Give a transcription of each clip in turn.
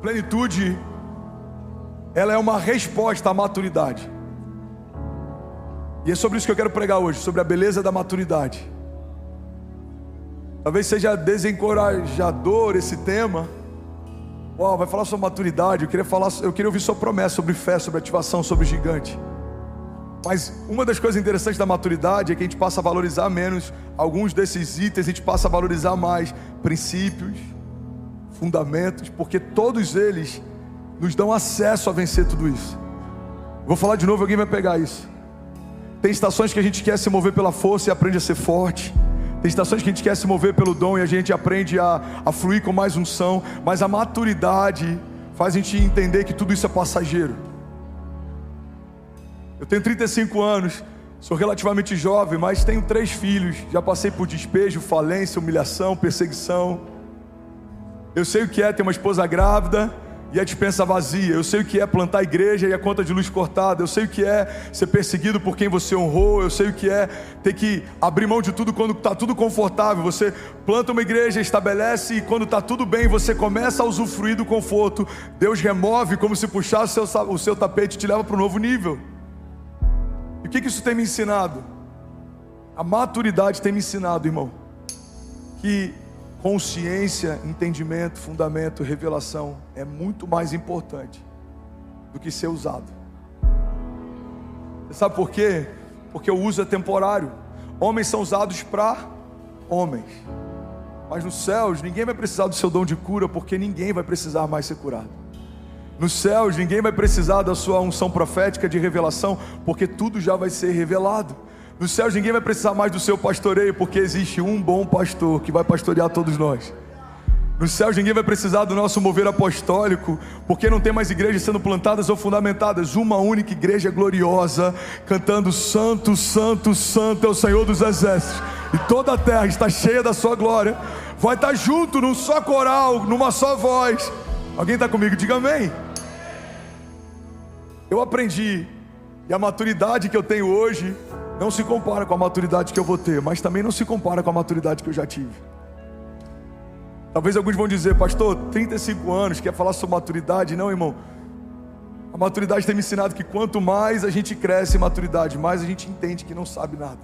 plenitude, ela é uma resposta à maturidade. E é sobre isso que eu quero pregar hoje, sobre a beleza da maturidade. Talvez seja desencorajador esse tema. Uau, vai falar sobre maturidade, eu queria ouvir sua promessa sobre fé, sobre ativação, sobre gigante. Mas uma das coisas interessantes da maturidade é que a gente passa a valorizar menos alguns desses itens, a gente passa a valorizar mais princípios, fundamentos, porque todos eles nos dão acesso a vencer tudo isso. Vou falar de novo, alguém vai pegar isso. Tem estações que a gente quer se mover pela força e aprende a ser forte. Tem estações que a gente quer se mover pelo dom e a gente aprende a fluir com mais unção. Mas a maturidade faz a gente entender que tudo isso é passageiro. Eu tenho 35 anos, sou relativamente jovem, mas tenho 3 filhos. Já passei por despejo, falência, humilhação, perseguição. Eu sei o que é ter uma esposa grávida e a despensa vazia. Eu sei o que é plantar igreja e a conta de luz cortada. Eu sei o que é ser perseguido por quem você honrou. Eu sei o que é ter que abrir mão de tudo quando está tudo confortável. Você planta uma igreja, estabelece, e quando está tudo bem, você começa a usufruir do conforto. Deus remove como se puxasse o seu tapete e te leva para um novo nível. E o que isso tem me ensinado? A maturidade tem me ensinado, irmão, que consciência, entendimento, fundamento, revelação é muito mais importante do que ser usado. Você sabe por quê? Porque o uso é temporário. Homens são usados para homens, mas nos céus ninguém vai precisar do seu dom de cura, porque ninguém vai precisar mais ser curado. Nos céus ninguém vai precisar da sua unção profética de revelação, porque tudo já vai ser revelado. Nos céus ninguém vai precisar mais do seu pastoreio, porque existe um bom pastor que vai pastorear todos nós. Nos céus ninguém vai precisar do nosso mover apostólico, porque não tem mais igrejas sendo plantadas ou fundamentadas. Uma única igreja gloriosa, cantando santo, santo, santo é o Senhor dos exércitos, e toda a terra está cheia da sua glória. Vai estar junto num só coral, numa só voz. Alguém está comigo? Diga amém. Eu aprendi, e a maturidade que eu tenho hoje não se compara com a maturidade que eu vou ter, mas também não se compara com a maturidade que eu já tive. Talvez alguns vão dizer: pastor, 35 anos, quer falar sobre maturidade? Não, irmão. A maturidade tem me ensinado que quanto mais a gente cresce em maturidade, mais a gente entende que não sabe nada.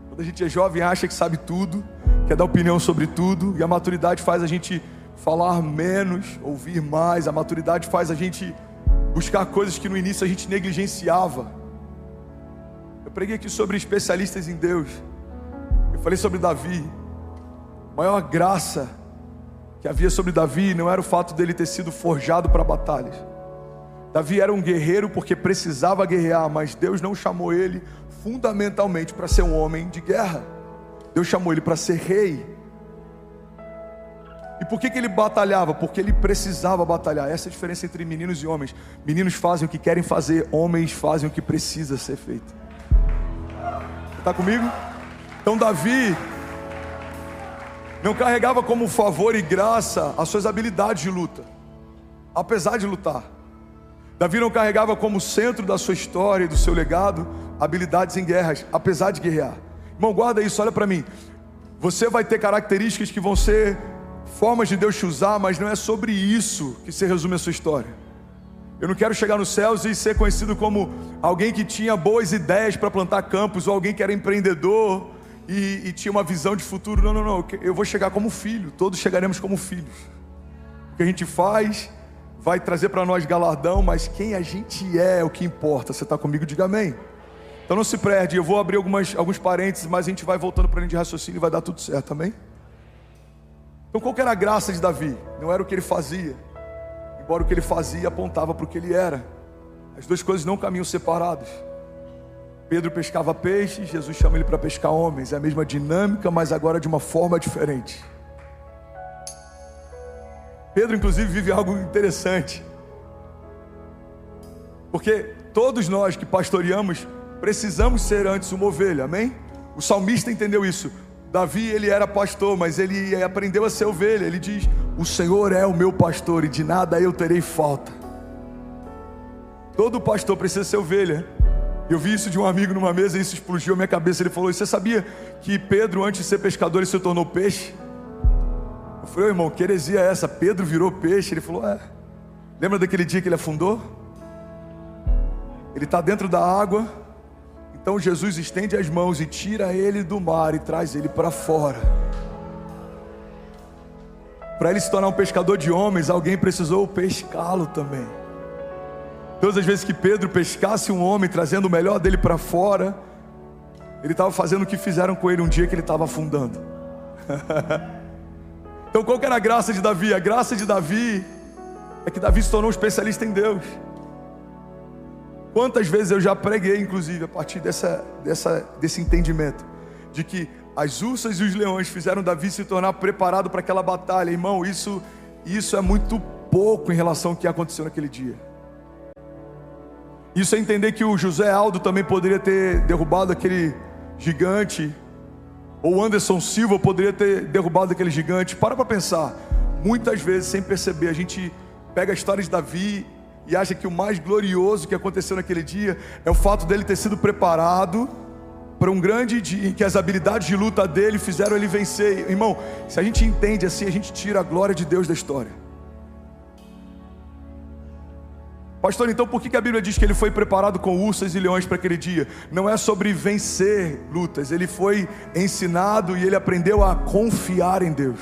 Quando a gente é jovem, acha que sabe tudo, quer dar opinião sobre tudo, e a maturidade faz a gente falar menos, ouvir mais. A maturidade faz a gente buscar coisas que no início a gente negligenciava. Eu preguei aqui sobre especialistas em Deus. Eu falei sobre Davi. A maior graça que havia sobre Davi não era o fato dele ter sido forjado para batalhas. Davi era um guerreiro porque precisava guerrear, mas Deus não chamou ele fundamentalmente para ser um homem de guerra. Deus chamou ele para ser rei. E por que ele batalhava? Porque ele precisava batalhar. Essa é a diferença entre meninos e homens. Meninos fazem o que querem fazer, homens fazem o que precisa ser feito. Você está comigo? Então Davi não carregava como favor e graça as suas habilidades de luta, apesar de lutar. Davi não carregava como centro da sua história e do seu legado habilidades em guerras, apesar de guerrear. Irmão, guarda isso, olha para mim. Você vai ter características que vão ser formas de Deus te usar, mas não é sobre isso que se resume a sua história. Eu não quero chegar nos céus e ser conhecido como alguém que tinha boas ideias para plantar campos, ou alguém que era empreendedor e tinha uma visão de futuro. Não, não, não. Eu vou chegar como filho. Todos chegaremos como filhos. O que a gente faz vai trazer para nós galardão, mas quem a gente é o que importa. Você está comigo? Diga amém. Então não se perde. Eu vou abrir alguns parênteses, mas a gente vai voltando para a linha de raciocínio e vai dar tudo certo, amém? Então qual que era a graça de Davi? Não era o que ele fazia, embora o que ele fazia apontava para o que ele era. As duas coisas não caminham separados. Pedro pescava peixes, Jesus chama ele para pescar homens. É a mesma dinâmica, mas agora de uma forma diferente. Pedro inclusive vive algo interessante, porque todos nós que pastoreamos precisamos ser antes uma ovelha, amém? O salmista entendeu isso. Davi, ele era pastor, mas ele aprendeu a ser ovelha. Ele diz: o Senhor é o meu pastor e de nada eu terei falta. Todo pastor precisa ser ovelha. Eu vi isso de um amigo numa mesa e isso explodiu a minha cabeça. Ele falou: você sabia que Pedro, antes de ser pescador, ele se tornou peixe? Eu falei: irmão, que heresia é essa? Pedro virou peixe. Ele falou: lembra daquele dia que ele afundou? Ele está dentro da água. Então Jesus estende as mãos e tira ele do mar e traz ele para fora. Para ele se tornar um pescador de homens, alguém precisou pescá-lo também. Todas as vezes que Pedro pescasse um homem, trazendo o melhor dele para fora, ele estava fazendo o que fizeram com ele um dia que ele estava afundando. Então qual que era a graça de Davi? A graça de Davi é que Davi se tornou um especialista em Deus. Quantas vezes eu já preguei, inclusive, a partir desse entendimento, de que as ursas e os leões fizeram Davi se tornar preparado para aquela batalha. Irmão, isso é muito pouco em relação ao que aconteceu naquele dia. Isso é entender que o José Aldo também poderia ter derrubado aquele gigante, ou o Anderson Silva poderia ter derrubado aquele gigante. Para pensar. Muitas vezes, sem perceber, a gente pega a história de Davi e acha que o mais glorioso que aconteceu naquele dia é o fato dele ter sido preparado para um grande dia em que as habilidades de luta dele fizeram ele vencer. Irmão, se a gente entende assim, a gente tira a glória de Deus da história. Pastor, então por que a Bíblia diz que ele foi preparado com ursas e leões para aquele dia? Não é sobre vencer lutas, ele foi ensinado e ele aprendeu a confiar em Deus.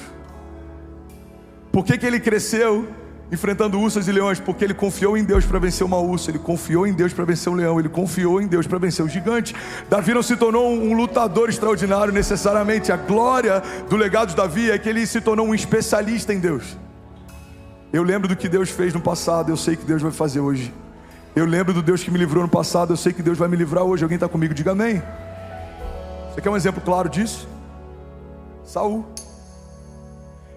Por que ele cresceu enfrentando ursas e leões? Porque ele confiou em Deus para vencer uma ursa, ele confiou em Deus para vencer um leão, ele confiou em Deus para vencer o gigante. Davi não se tornou um lutador extraordinário necessariamente. A glória do legado de Davi é que ele se tornou um especialista em Deus. Eu lembro do que Deus fez no passado, eu sei que Deus vai fazer hoje. Eu lembro do Deus que me livrou no passado, eu sei que Deus vai me livrar hoje. Alguém está comigo? Diga amém. Você quer um exemplo claro disso? Saul.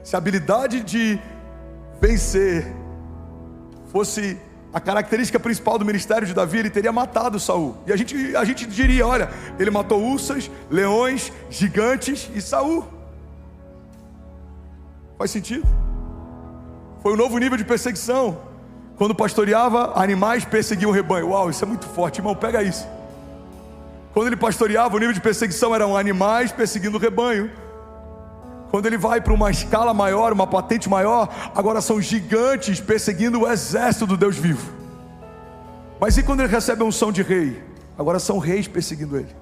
Se a habilidade de vencer fosse a característica principal do ministério de Davi, ele teria matado Saul. E a gente diria: olha, ele matou ursas, leões, gigantes e Saul. Faz sentido? Foi um novo nível de perseguição. Quando pastoreava, animais perseguiam o rebanho. Uau, isso é muito forte, irmão, pega isso. Quando ele pastoreava, o nível de perseguição eram animais perseguindo o rebanho. Quando ele vai para uma escala maior, uma patente maior, agora são gigantes perseguindo o exército do Deus vivo. Mas e quando ele recebe a unção de rei? Agora são reis perseguindo ele.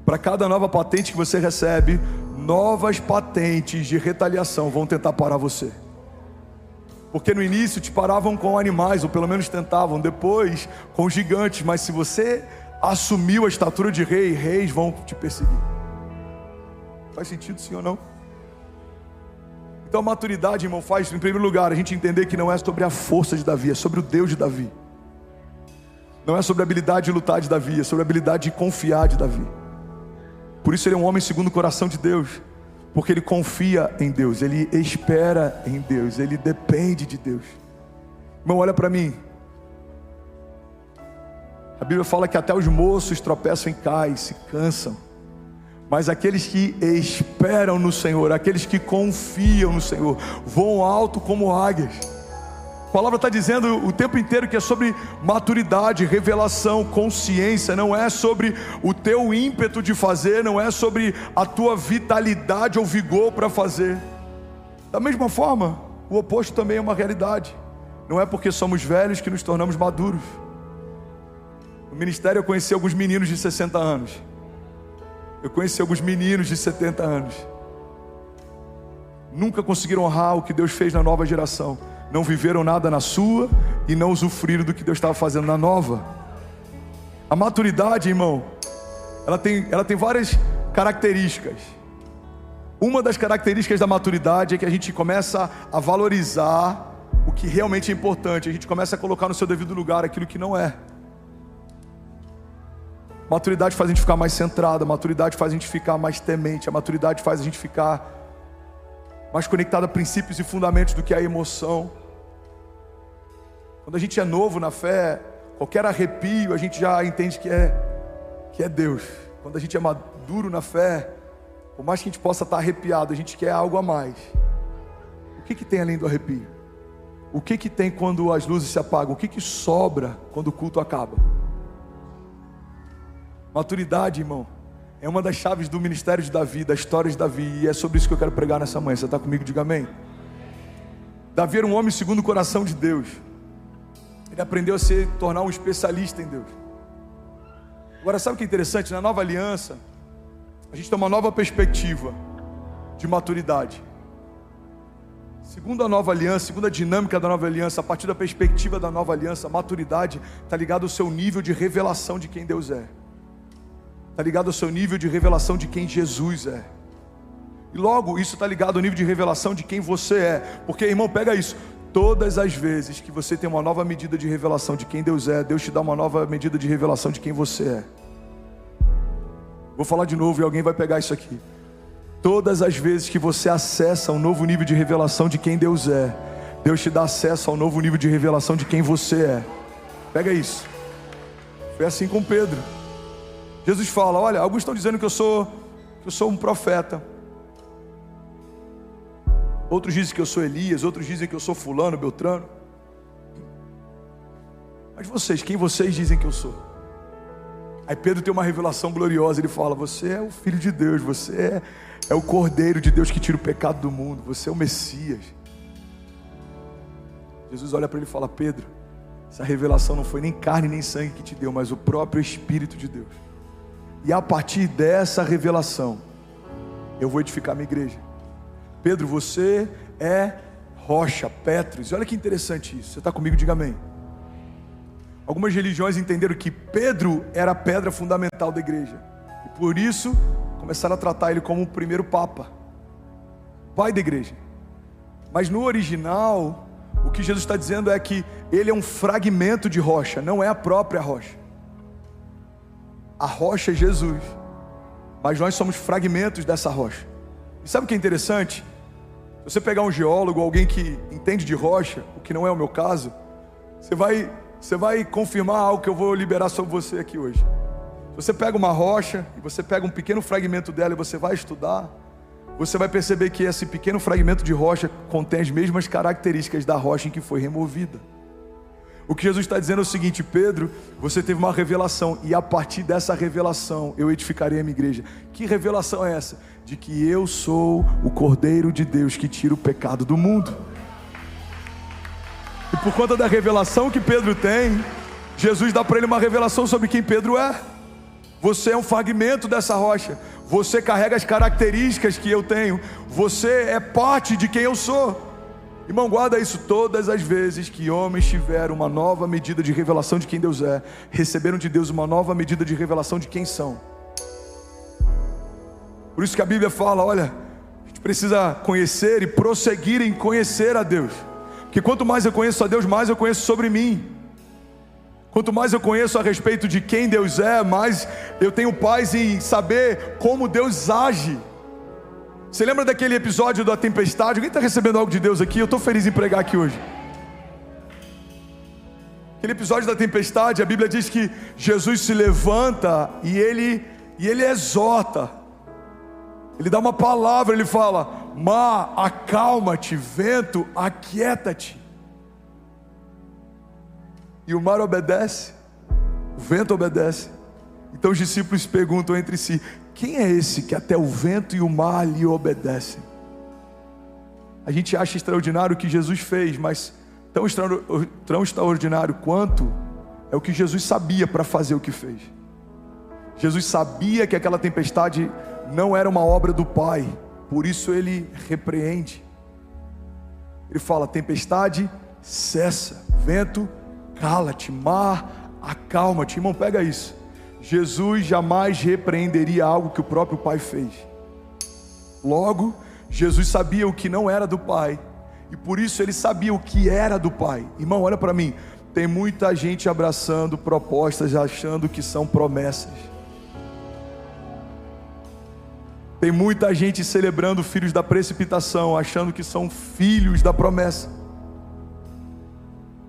Para cada nova patente que você recebe, novas patentes de retaliação vão tentar parar você. Porque no início te paravam com animais, ou pelo menos tentavam, depois com gigantes. Mas se você assumiu a estatura de rei, reis vão te perseguir. Faz sentido sim ou não? Então a maturidade, irmão, faz, em primeiro lugar, a gente entender que não é sobre a força de Davi, é sobre o Deus de Davi. Não é sobre a habilidade de lutar de Davi, é sobre a habilidade de confiar de Davi. Por isso ele é um homem segundo o coração de Deus, porque ele confia em Deus, ele espera em Deus, ele depende de Deus. Irmão, olha para mim. A Bíblia fala que até os moços tropeçam e caem, se cansam. Mas aqueles que esperam no Senhor, aqueles que confiam no Senhor, voam alto como águias. A palavra está dizendo o tempo inteiro que é sobre maturidade, revelação, consciência. Não é sobre o teu ímpeto de fazer, não é sobre a tua vitalidade ou vigor para fazer. Da mesma forma, o oposto também é uma realidade. Não é porque somos velhos que nos tornamos maduros. No ministério eu conheci alguns meninos de 60 anos. Eu conheci alguns meninos de 70 anos. Nunca conseguiram honrar o que Deus fez na nova geração. Não viveram nada na sua e não usufruíram do que Deus estava fazendo na nova. A maturidade, irmão, ela tem várias características. Uma das características da maturidade é que a gente começa a valorizar o que realmente é importante. A gente começa a colocar no seu devido lugar aquilo que não é. Maturidade faz a gente ficar mais centrado, a maturidade faz a gente ficar mais temente, a maturidade faz a gente ficar mais conectado a princípios e fundamentos do que a emoção. Quando a gente é novo na fé, qualquer arrepio a gente já entende que é Deus. Quando a gente é maduro na fé, por mais que a gente possa estar arrepiado, a gente quer algo a mais. O que tem além do arrepio? O que tem quando as luzes se apagam? O que sobra quando o culto acaba? Maturidade, irmão, É uma das chaves do ministério de Davi, da história de Davi. E é sobre isso que eu quero pregar nessa manhã. Você está comigo? Diga amém. Davi era um homem segundo o coração de Deus. Ele aprendeu a se tornar um especialista em Deus. Agora, sabe o que é interessante? Na nova aliança, a gente tem uma nova perspectiva de maturidade. Segundo a nova aliança, segundo a dinâmica da nova aliança, a partir da perspectiva da nova aliança, a maturidade está ligada ao seu nível de revelação de quem Deus é. Está ligado ao seu nível de revelação de quem Jesus é. E logo, isso está ligado ao nível de revelação de quem você é. Porque, irmão, pega isso. Todas as vezes que você tem uma nova medida de revelação de quem Deus é, Deus te dá uma nova medida de revelação de quem você é. Vou falar de novo e alguém vai pegar isso aqui. Todas as vezes que você acessa um novo nível de revelação de quem Deus é, Deus te dá acesso ao novo nível de revelação de quem você é. Pega isso. Foi assim com Pedro. Jesus fala, olha, alguns estão dizendo que eu sou um profeta. Outros dizem que eu sou Elias, outros dizem que eu sou fulano, beltrano. Mas vocês, quem vocês dizem que eu sou? Aí Pedro tem uma revelação gloriosa, ele fala, você é o Filho de Deus, você é o Cordeiro de Deus que tira o pecado do mundo, você é o Messias. Jesus olha para ele e fala, Pedro, essa revelação não foi nem carne nem sangue que te deu, mas o próprio Espírito de Deus. E a partir dessa revelação, eu vou edificar minha igreja. Pedro, você é rocha, Petros. Olha que interessante isso. Você está comigo? Diga amém. Algumas religiões entenderam que Pedro era a pedra fundamental da igreja. E por isso, começaram a tratar ele como o primeiro papa, pai da igreja. Mas no original, o que Jesus está dizendo é que ele é um fragmento de rocha, não é a própria rocha. A rocha é Jesus, mas nós somos fragmentos dessa rocha. E sabe o que é interessante? Se você pegar um geólogo, alguém que entende de rocha, o que não é o meu caso, você vai confirmar algo que eu vou liberar sobre você aqui hoje. Você pega uma rocha e você pega um pequeno fragmento dela e você vai estudar, você vai perceber que esse pequeno fragmento de rocha contém as mesmas características da rocha em que foi removida. O que Jesus está dizendo é o seguinte, Pedro, você teve uma revelação e a partir dessa revelação eu edificarei a minha igreja. Que revelação é essa? De que eu sou o Cordeiro de Deus que tira o pecado do mundo. E por conta da revelação que Pedro tem, Jesus dá para ele uma revelação sobre quem Pedro é. Você é um fragmento dessa rocha. Você carrega as características que eu tenho. Você é parte de quem eu sou. Irmão, guarda isso. Todas as vezes que homens tiveram uma nova medida de revelação de quem Deus é, receberam de Deus uma nova medida de revelação de quem são. Por isso que a Bíblia fala, olha, a gente precisa conhecer e prosseguir em conhecer a Deus. Porque quanto mais eu conheço a Deus, mais eu conheço sobre mim. Quanto mais eu conheço a respeito de quem Deus é, mais eu tenho paz em saber como Deus age. Você lembra daquele episódio da tempestade? Alguém está recebendo algo de Deus aqui? Eu estou feliz em pregar aqui hoje. Aquele episódio da tempestade, a Bíblia diz que Jesus se levanta e ele exorta. Ele dá uma palavra, ele fala, mar, acalma-te, vento, aquieta-te. E o mar obedece, o vento obedece. Então os discípulos perguntam entre si, quem é esse que até o vento e o mar lhe obedecem? A gente acha extraordinário o que Jesus fez, mas tão extraordinário quanto é o que Jesus sabia para fazer o que fez. Jesus sabia que aquela tempestade não era uma obra do Pai, por isso ele repreende. Ele fala, tempestade, cessa, vento, cala-te, mar, acalma-te. Irmão, pega isso. Jesus jamais repreenderia algo que o próprio Pai fez. Logo, Jesus sabia o que não era do Pai, e por isso ele sabia o que era do Pai. Irmão, olha para mim, tem muita gente abraçando propostas, achando que são promessas. Tem muita gente celebrando filhos da precipitação, achando que são filhos da promessa.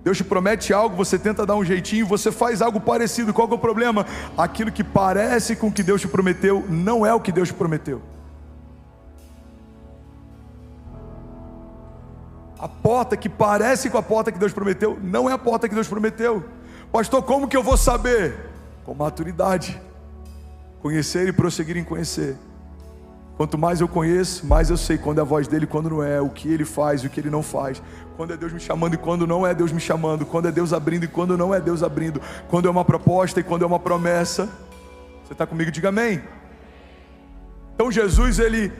Deus te promete algo, você tenta dar um jeitinho, você faz algo parecido. Qual que é o problema? Aquilo que parece com o que Deus te prometeu, não é o que Deus te prometeu. A porta que parece com a porta que Deus prometeu, não é a porta que Deus prometeu. Pastor, como que eu vou saber? Com maturidade. Conhecer e prosseguir em conhecer. Quanto mais eu conheço, mais eu sei quando é a voz dele e quando não é, o que ele faz e o que ele não faz, quando é Deus me chamando e quando não é Deus me chamando, quando é Deus abrindo e quando não é Deus abrindo, quando é uma proposta e quando é uma promessa. Você está comigo? Diga amém. Então Jesus, ele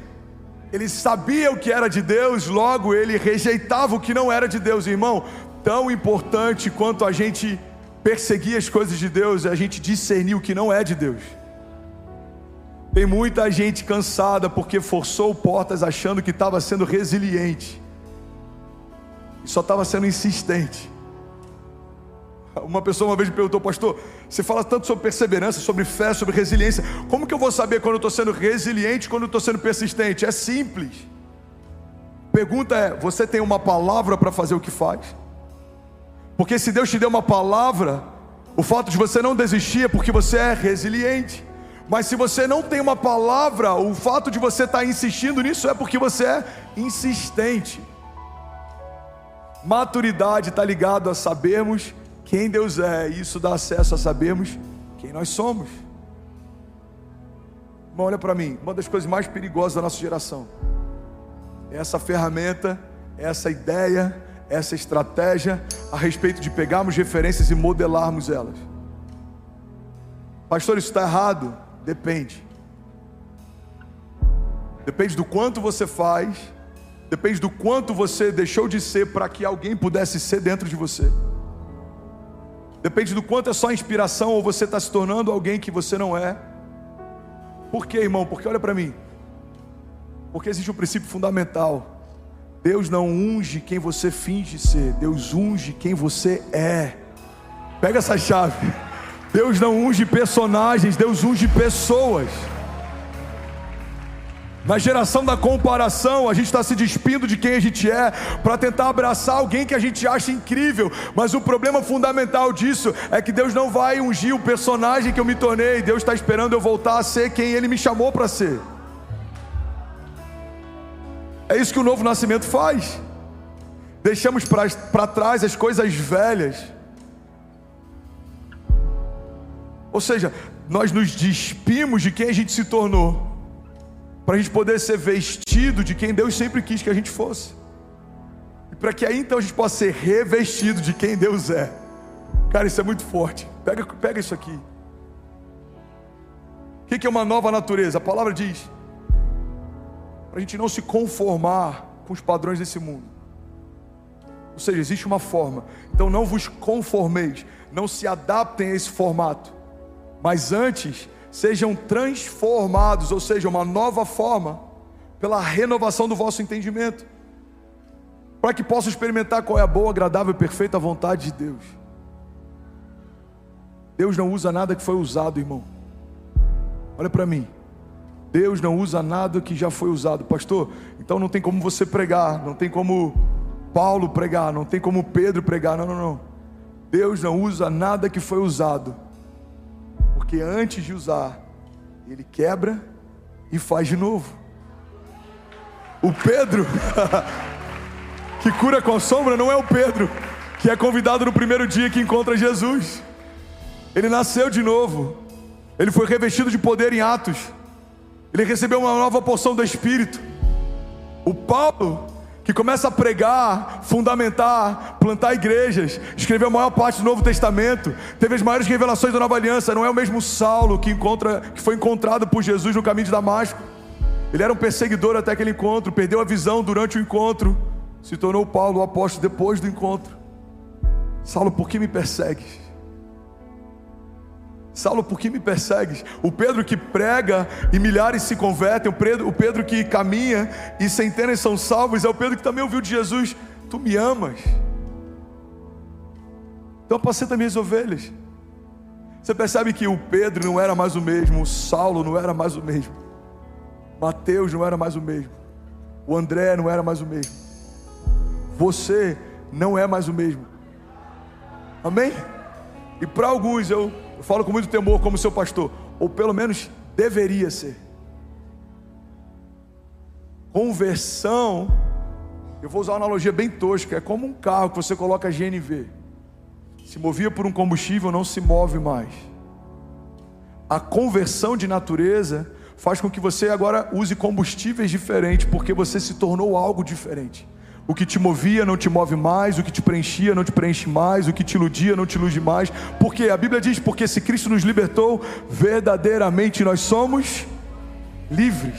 sabia o que era de Deus, logo ele rejeitava o que não era de Deus. Irmão, tão importante quanto a gente perseguir as coisas de Deus é a gente discernir o que não é de Deus. Tem muita gente cansada porque forçou portas achando que estava sendo resiliente e só estava sendo insistente. Uma pessoa uma vez me perguntou: pastor, você fala tanto sobre perseverança, sobre fé, sobre resiliência, como que eu vou saber quando eu estou sendo resiliente e quando eu estou sendo persistente? É simples. Pergunta é: você tem uma palavra para fazer o que faz? Porque se Deus te deu uma palavra, o fato de você não desistir é porque você é resiliente. Mas se você não tem uma palavra, o fato de você estar insistindo nisso é porque você é insistente. Maturidade está ligado a sabermos quem Deus é, e isso dá acesso a sabermos quem nós somos. Irmão, olha para mim, uma das coisas mais perigosas da nossa geração é essa ferramenta, essa ideia, essa estratégia a respeito de pegarmos referências e modelarmos elas. Pastor, isso está errado? Depende. Depende do quanto você faz, depende do quanto você deixou de ser para que alguém pudesse ser dentro de você. Depende do quanto é só inspiração ou você está se tornando alguém que você não é. Por quê, irmão? Porque olha para mim, porque existe um princípio fundamental. Deus não unge quem você finge ser, Deus unge quem você é. Pega essa chave. Deus não unge personagens, Deus unge pessoas. Na geração da comparação, a gente está se despindo de quem a gente é para tentar abraçar alguém que a gente acha incrível. Mas o problema fundamental disso é que Deus não vai ungir o personagem que eu me tornei. Deus está esperando eu voltar a ser quem Ele me chamou para ser. É isso que o novo nascimento faz. Deixamos para trás as coisas velhas. Ou seja, nós nos despimos de quem a gente se tornou, para a gente poder ser vestido de quem Deus sempre quis que a gente fosse. E para que aí então a gente possa ser revestido de quem Deus é. Cara, isso é muito forte. Pega isso aqui. O que é uma nova natureza? A palavra diz: para a gente não se conformar com os padrões desse mundo. Ou seja, existe uma forma. Então não vos conformeis, não se adaptem a esse formato, mas antes sejam transformados, ou seja, uma nova forma, pela renovação do vosso entendimento, para que possam experimentar qual é a boa, agradável e perfeita vontade de Deus. Deus não usa nada que foi usado, irmão. Olha para mim. Deus não usa nada que já foi usado. Pastor, então não tem como você pregar, não tem como Paulo pregar, não tem como Pedro pregar. Não. Deus não usa nada que foi usado, porque antes de usar, Ele quebra e faz de novo. O Pedro que cura com a sombra não é o Pedro que é convidado no primeiro dia que encontra Jesus. Ele nasceu de novo, ele foi revestido de poder em Atos, ele recebeu uma nova porção do Espírito. O Paulo, que começa a pregar, fundamentar, plantar igrejas, escreveu a maior parte do Novo Testamento, teve as maiores revelações da Nova Aliança. Não é o mesmo Saulo que foi encontrado por Jesus no caminho de Damasco. Ele era um perseguidor até aquele encontro, perdeu a visão durante o encontro, se tornou Paulo o apóstolo depois do encontro. Saulo, por que me persegues? Saulo, por que me persegues? O Pedro que prega e milhares se convertem, o Pedro que caminha e centenas são salvos, é o Pedro que também ouviu de Jesus: tu me amas, então apacenta minhas ovelhas. Você percebe que o Pedro não era mais o mesmo, o Saulo não era mais o mesmo, Mateus não era mais o mesmo, o André não era mais o mesmo, você não é mais o mesmo. Amém? E para alguns eu falo com muito temor como seu pastor, ou pelo menos deveria ser. Conversão, eu vou usar uma analogia bem tosca, é como um carro que você coloca GNV, se movia por um combustível, não se move mais. A conversão de natureza faz com que você agora use combustíveis diferentes, porque você se tornou algo diferente. O que te movia não te move mais, o que te preenchia não te preenche mais, o que te iludia não te ilude mais. Porque a Bíblia diz, porque se Cristo nos libertou, verdadeiramente nós somos livres.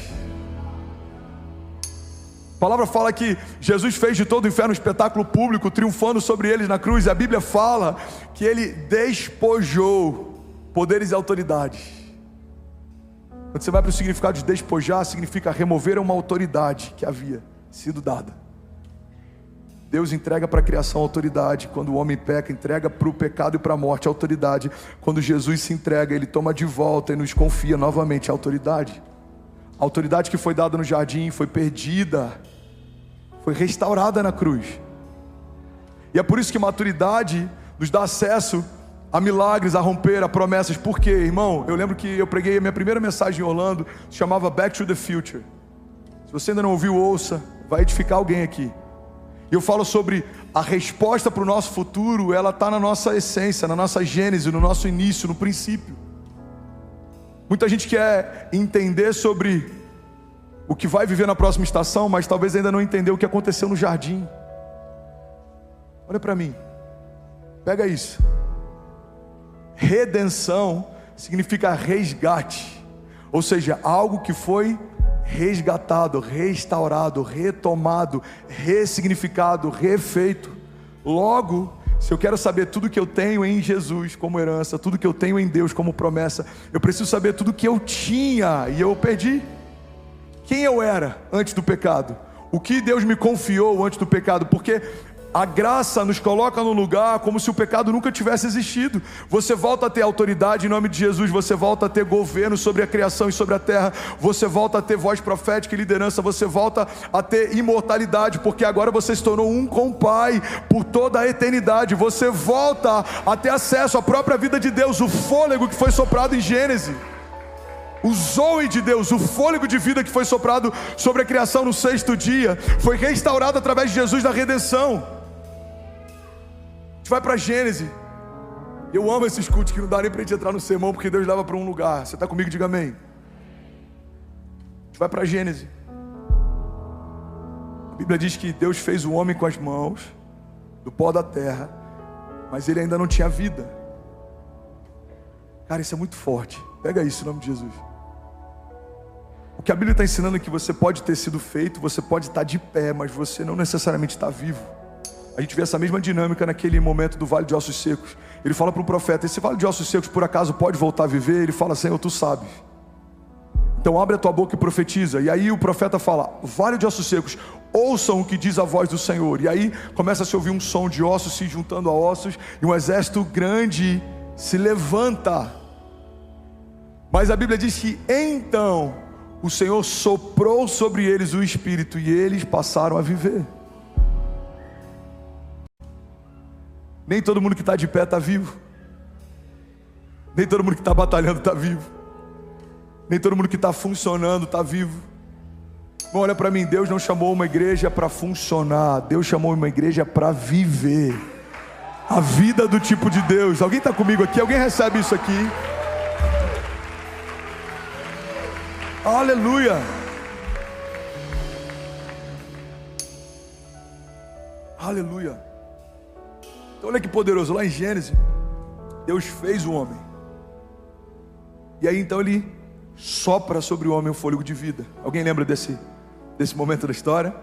A palavra fala que Jesus fez de todo o inferno um espetáculo público, triunfando sobre eles na cruz. A Bíblia fala que ele despojou poderes e autoridades. Quando você vai para o significado de despojar, significa remover uma autoridade que havia sido dada. Deus entrega para a criação a autoridade. Quando o homem peca, entrega para o pecado e para a morte a autoridade. Quando Jesus se entrega, ele toma de volta e nos confia novamente a autoridade. A autoridade que foi dada no jardim foi perdida, foi restaurada na cruz. E é por isso que maturidade nos dá acesso a milagres, a romper, a promessas. Por quê, irmão? Eu lembro que eu preguei a minha primeira mensagem em Orlando, se chamava Back to the Future. Se você ainda não ouviu, ouça, vai edificar alguém aqui. E eu falo sobre a resposta para o nosso futuro. Ela está na nossa essência, na nossa gênese, no nosso início, no princípio. Muita gente quer entender sobre o que vai viver na próxima estação, mas talvez ainda não entendeu o que aconteceu no jardim. Olha para mim, pega isso. Redenção significa resgate, ou seja, algo que foi resgatado, restaurado, retomado, ressignificado, refeito. Logo, se eu quero saber tudo que eu tenho em Jesus como herança, tudo que eu tenho em Deus como promessa, eu preciso saber tudo que eu tinha e eu perdi. Quem eu era antes do pecado? O que Deus me confiou antes do pecado? Porque a graça nos coloca no lugar como se o pecado nunca tivesse existido. Você volta a ter autoridade em nome de Jesus. Você volta a ter governo sobre a criação e sobre a terra. Você volta a ter voz profética e liderança. Você volta a ter imortalidade, porque agora você se tornou um com o Pai por toda a eternidade. Você volta a ter acesso à própria vida de Deus, o fôlego que foi soprado em Gênesis, o zoe de Deus, o fôlego de vida que foi soprado sobre a criação no 6º dia, foi restaurado através de Jesus na redenção. A gente vai para Gênesis. Eu amo esses cultos que não dá nem para a gente entrar no sermão, porque Deus leva para um lugar. Você está comigo? Diga amém. A gente vai para Gênesis. A Bíblia diz que Deus fez o homem com as mãos, do pó da terra, mas ele ainda não tinha vida. Cara, isso é muito forte. Pega isso em nome de Jesus. O que a Bíblia está ensinando é que você pode ter sido feito, você pode estar de pé, mas você não necessariamente está vivo. A gente vê essa mesma dinâmica naquele momento do Vale de Ossos Secos. Ele fala para o profeta: esse Vale de Ossos Secos por acaso pode voltar a viver? Ele fala: Senhor, tu sabes. Então abre a tua boca e profetiza. E aí o profeta fala: Vale de Ossos Secos, ouçam o que diz a voz do Senhor. E aí começa a se ouvir um som de ossos se juntando a ossos, e um exército grande se levanta. Mas a Bíblia diz que então o Senhor soprou sobre eles o Espírito e eles passaram a viver. Nem todo mundo que está de pé está vivo. Nem todo mundo que está batalhando está vivo. Nem todo mundo que está funcionando está vivo. Bom, olha para mim, Deus não chamou uma igreja para funcionar. Deus chamou uma igreja para viver a vida do tipo de Deus. Alguém está comigo aqui? Alguém recebe isso aqui? Aleluia. Aleluia. Então olha que poderoso, lá em Gênesis, Deus fez o homem. E aí então ele sopra sobre o homem o fôlego de vida. Alguém lembra desse momento da história?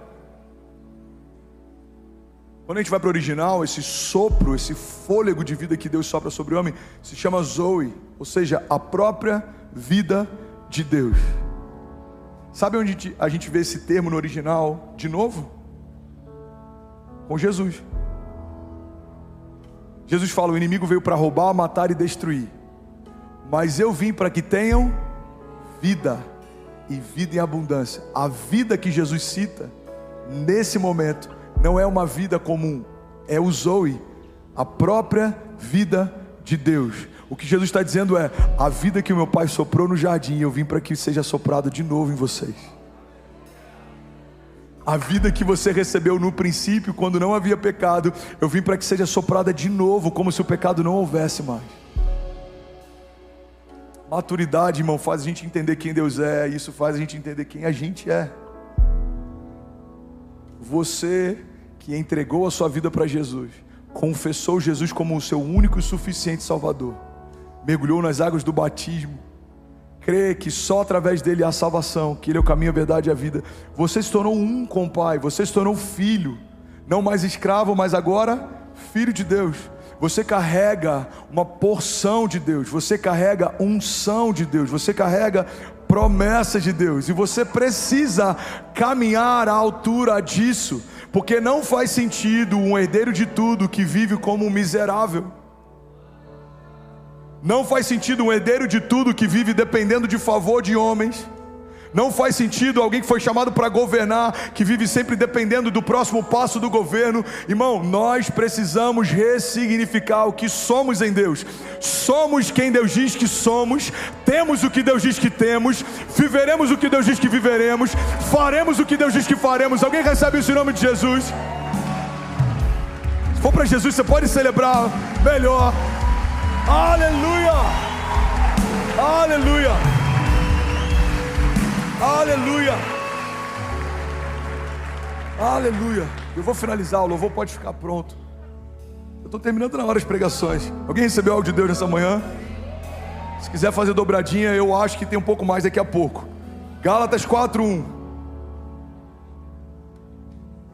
Quando a gente vai para o original, esse sopro, esse fôlego de vida que Deus sopra sobre o homem, se chama Zoe, ou seja, a própria vida de Deus. Sabe onde a gente vê esse termo no original de novo? Com Jesus. Jesus fala: o inimigo veio para roubar, matar e destruir, mas eu vim para que tenham vida, e vida em abundância. A vida que Jesus cita nesse momento não é uma vida comum, é o Zoe, a própria vida de Deus. O que Jesus está dizendo é: a vida que o meu pai soprou no jardim, eu vim para que seja soprado de novo em vocês. A vida que você recebeu no princípio, quando não havia pecado, eu vim para que seja soprada de novo, como se o pecado não houvesse mais. Maturidade, irmão, faz a gente entender quem Deus é. Isso faz a gente entender quem a gente é. Você que entregou a sua vida para Jesus, confessou Jesus como o seu único e suficiente Salvador, mergulhou nas águas do batismo, crê que só através dele há salvação, que ele é o caminho, a verdade e a vida. Você se tornou um com o Pai, você se tornou filho, não mais escravo, mas agora filho de Deus. Você carrega uma porção de Deus, você carrega unção de Deus, você carrega promessas de Deus, e você precisa caminhar à altura disso, porque não faz sentido um herdeiro de tudo que vive como um miserável. Não faz sentido um herdeiro de tudo que vive dependendo de favor de homens. Não faz sentido alguém que foi chamado para governar, que vive sempre dependendo do próximo passo do governo. Irmão, nós precisamos ressignificar o que somos em Deus. Somos quem Deus diz que somos, temos o que Deus diz que temos, viveremos o que Deus diz que viveremos, faremos o que Deus diz que faremos. Alguém recebe isso em nome de Jesus? Se for para Jesus, você pode celebrar melhor. Aleluia! Aleluia! Aleluia! Aleluia! Eu vou finalizar, o louvor pode ficar pronto. Eu estou terminando na hora as pregações. Alguém recebeu algo de Deus nessa manhã? Se quiser fazer dobradinha, eu acho que tem um pouco mais daqui a pouco. Gálatas 4:1.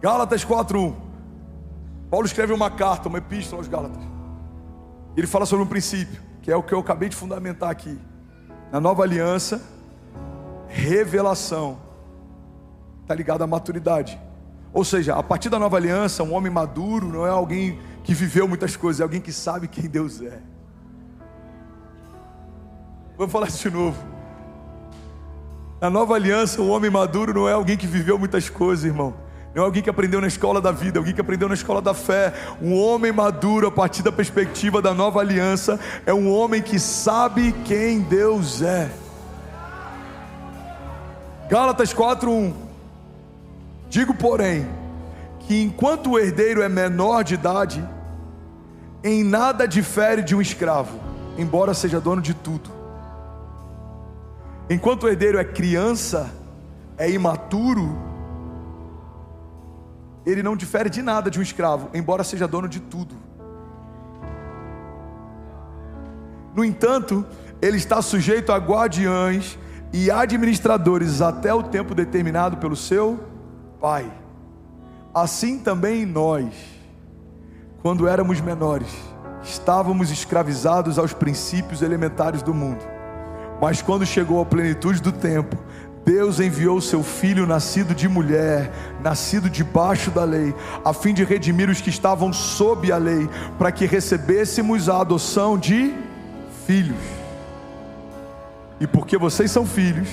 Gálatas 4:1. Paulo escreve uma carta, uma epístola aos Gálatas. Ele fala sobre um princípio, que é o que eu acabei de fundamentar aqui. Na nova aliança, revelação está ligado à maturidade. Ou seja, a partir da nova aliança, um homem maduro não é alguém que viveu muitas coisas, é alguém que sabe quem Deus é. Vou falar isso de novo. Na nova aliança, um homem maduro não é alguém que viveu muitas coisas, irmão. Não é alguém que aprendeu na escola da vida, alguém que aprendeu na escola da fé. Um homem maduro, a partir da perspectiva da nova aliança, é um homem que sabe quem Deus é. Gálatas 4:1. Digo, porém, que enquanto o herdeiro é menor de idade, em nada difere de um escravo, embora seja dono de tudo. Enquanto o herdeiro é criança, é imaturo, ele não difere de nada de um escravo, embora seja dono de tudo. No entanto, ele está sujeito a guardiães e administradores até o tempo determinado pelo seu Pai. Assim também nós, quando éramos menores, estávamos escravizados aos princípios elementares do mundo. Mas quando chegou a plenitude do tempo, Deus enviou o seu Filho nascido de mulher, nascido debaixo da lei, a fim de redimir os que estavam sob a lei, para que recebêssemos a adoção de filhos. E porque vocês são filhos,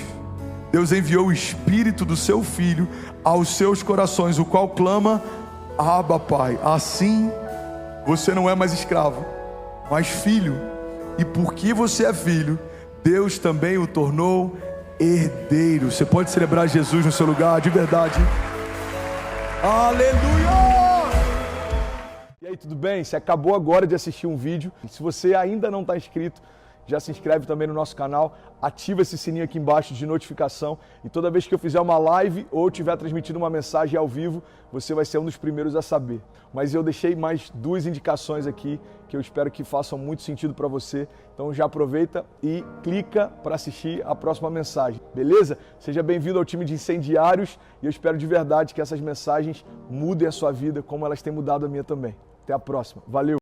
Deus enviou o Espírito do seu Filho aos seus corações, o qual clama: Abba, Pai. Assim, você não é mais escravo, mas filho. E porque você é filho, Deus também o tornou herdeiro. Você pode celebrar Jesus no seu lugar, de verdade. Aleluia! E aí, tudo bem? Você acabou agora de assistir um vídeo. Se você ainda não está inscrito, já se inscreve também no nosso canal, ativa esse sininho aqui embaixo de notificação, e toda vez que eu fizer uma live ou estiver transmitindo uma mensagem ao vivo, você vai ser um dos primeiros a saber. Mas eu deixei mais 2 indicações aqui que eu espero que façam muito sentido para você. Então já aproveita e clica para assistir a próxima mensagem, beleza? Seja bem-vindo ao time de incendiários, e eu espero de verdade que essas mensagens mudem a sua vida como elas têm mudado a minha também. Até a próxima. Valeu!